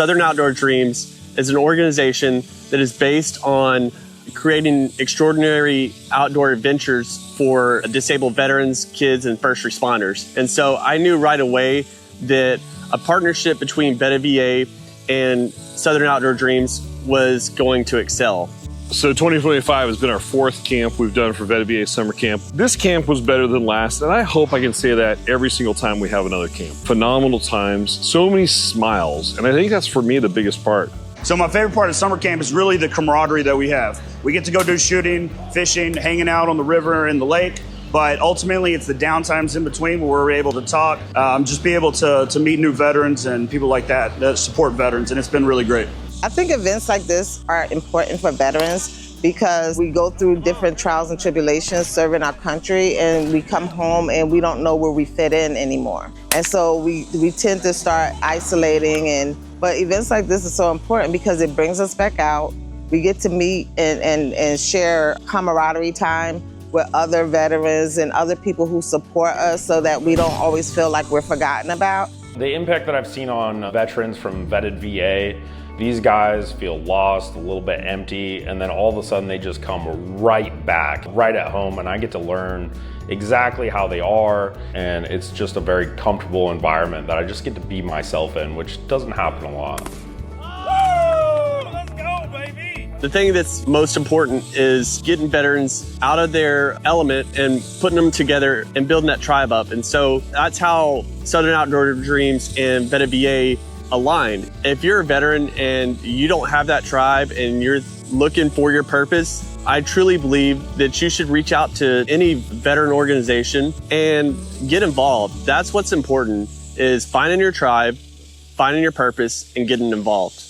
Southern Outdoor Dreams is an organization that is based on creating extraordinary outdoor adventures for disabled veterans, kids, and first responders. And so I knew right away that a partnership between Beta VA and Southern Outdoor Dreams was going to excel. So 2025 has been our 4th camp we've done for Beta VA Summer Camp. This camp was better than last, and I hope I can say that every single time we have another camp. Phenomenal times, so many smiles, and I think that's for me the biggest part. So my favorite part of summer camp is really the camaraderie that we have. We get to go do shooting, fishing, hanging out on the river and the lake, but ultimately it's the downtimes in between where we're able to talk, just be able to meet new veterans and people like that support veterans, and it's been really great. I think events like this are important for veterans because we go through different trials and tribulations serving our country, and we come home and we don't know where we fit in anymore. And so we tend to start isolating, but events like this is so important because it brings us back out. We get to meet and share camaraderie time with other veterans and other people who support us so that we don't always feel like we're forgotten about. The impact that I've seen on veterans from vetted VA, these guys feel lost, a little bit empty, and then all of a sudden they just come right back, right at home, and I get to learn exactly how they are, and it's just a very comfortable environment that I just get to be myself in, which doesn't happen a lot. Let's go, baby! The thing that's most important is getting veterans out of their element and putting them together and building that tribe up. And so that's how Southern Outdoor Dreams and Beta VA aligned. If you're a veteran and you don't have that tribe and you're looking for your purpose, I truly believe that you should reach out to any veteran organization and get involved. That's what's important, is finding your tribe, finding your purpose, and getting involved.